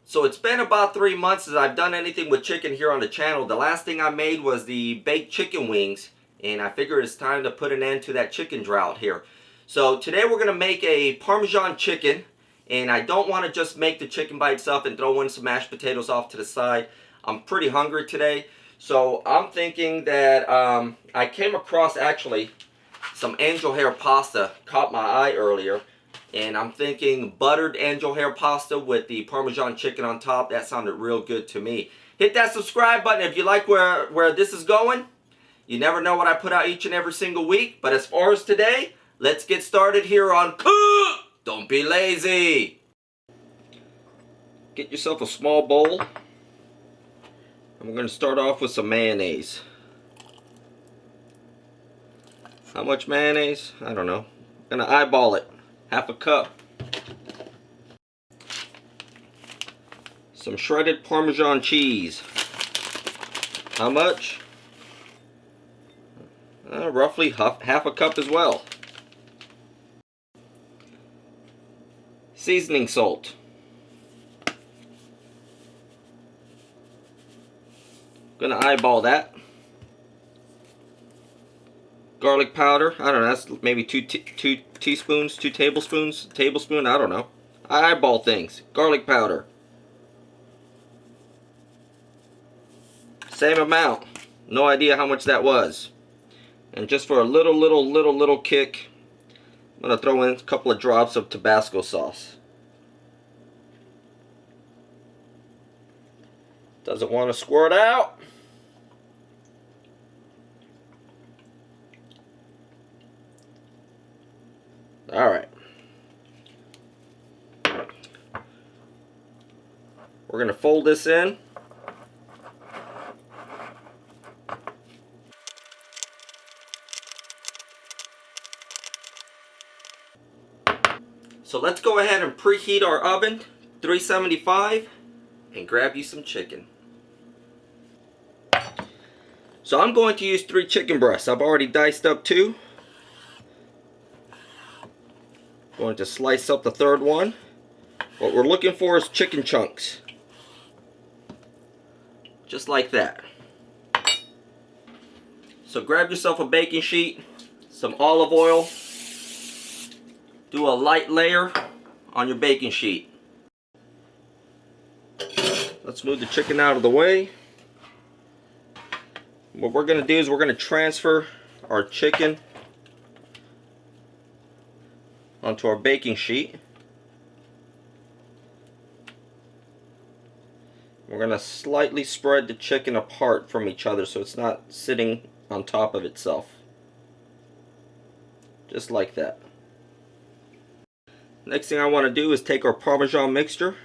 So it's been about 3 months since I've done anything with chicken here on the channel. The last thing I made was the baked chicken wings, and I figured it's time to put an end to that chicken drought here. So today we're going to make a Parmesan chicken, and I don't want to just make the chicken by itself and throw in some mashed potatoes off to the side. I'm pretty hungry today, so I'm thinking that I came across actually some angel hair pasta, caught my eye earlier. And I'm thinking buttered angel hair pasta with the Parmesan chicken on top. That sounded real good to me. Hit that subscribe button if you like where this is going. You never know what I put out each and every single week. But as far as today, let's get started here on Cook! Don't be lazy. Get yourself a small bowl. And we're going to start off with some mayonnaise. How much mayonnaise? I don't know. I'm going to eyeball it. Half a cup. Some shredded Parmesan cheese. How much? Roughly half a cup as well. Seasoning salt. Gonna eyeball that. Garlic powder, I don't know, that's maybe two teaspoons, 2 tablespoons, tablespoon, I don't know. I eyeball things. Garlic powder. Same amount. No idea how much that was. And just for a little kick, I'm going to throw in a couple of drops of Tabasco sauce. Doesn't want to squirt out. Alright. We're going to fold this in. So let's go ahead and preheat our oven, 375, and grab you some chicken. So I'm going to use 3 chicken breasts. I've already diced up 2. Going to slice up the third one. What we're looking for is chicken chunks. Just like that. So grab yourself a baking sheet, some olive oil. Do a light layer on your baking sheet. Let's move the chicken out of the way. What we're going to do is we're going to transfer our chicken onto our baking sheet. We're going to slightly spread the chicken apart from each other so it's not sitting on top of itself. Just like that. Next thing I want to do is take our Parmesan mixture.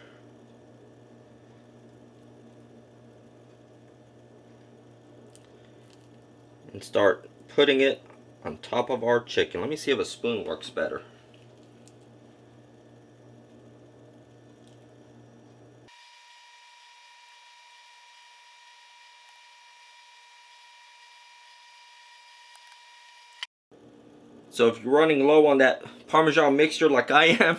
And start putting it on top of our chicken. Let me see if a spoon works better. So if you're running low on that Parmesan mixture like I am,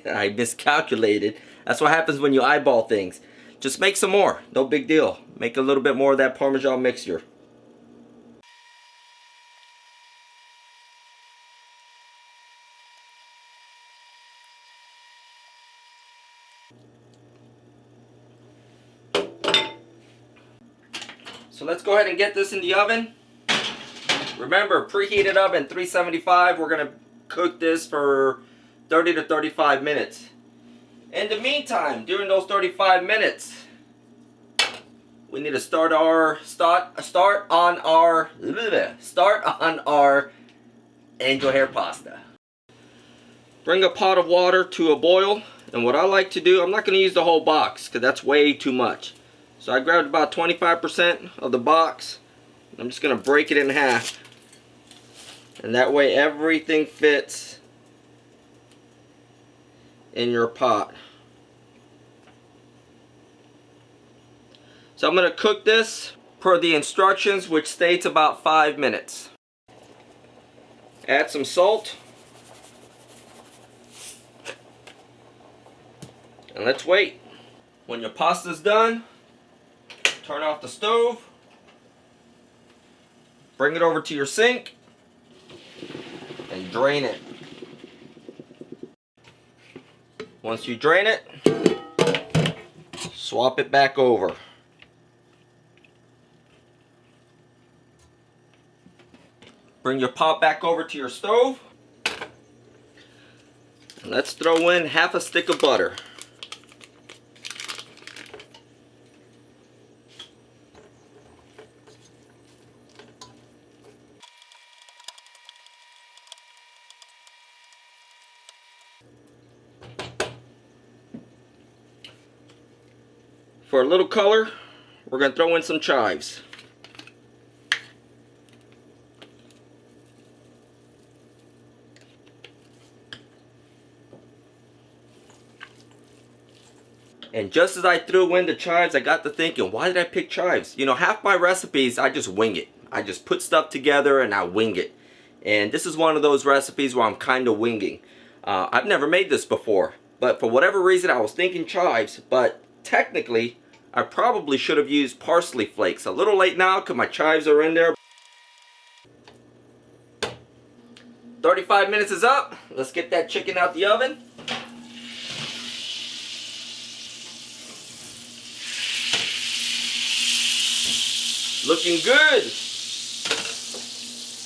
I miscalculated. That's what happens when you eyeball things. Just make some more. No big deal. Make a little bit more of that Parmesan mixture. So let's go ahead and get this in the oven. Remember, preheated oven, 375. We're going to cook this for 30 to 35 minutes. In the meantime, during those 35 minutes, we need to start on our angel hair pasta. Bring a pot of water to a boil, and what I like to do, I'm not going to use the whole box because that's way too much. So I grabbed about 25% of the box. I'm just going to break it in half. And that way everything fits in your pot. So I'm going to cook this per the instructions, which states about 5 minutes. Add some salt. And let's wait. When your pasta's done, turn off the stove. Bring it over to your sink and drain it. Once you drain it, swap it back over. Bring your pot back over to your stove. And let's throw in half a stick of butter. For a little color, we're going to throw in some chives. And just as I threw in the chives, I got to thinking, why did I pick chives? You know, half my recipes, I just wing it. I just put stuff together and I wing it. And this is one of those recipes where I'm kind of winging. I've never made this before, but for whatever reason I was thinking chives, but technically I probably should have used parsley flakes. A little late now because my chives are in there. 35 minutes is up. Let's get that chicken out the oven. Looking good.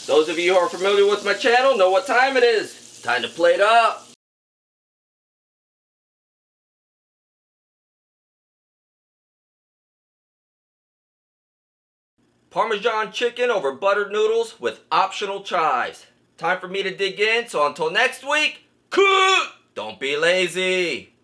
Those of you who are familiar with my channel know what time it is. Time to plate up. Parmesan chicken over buttered noodles with optional chives. Time for me to dig in, so until next week, cook! Don't be lazy.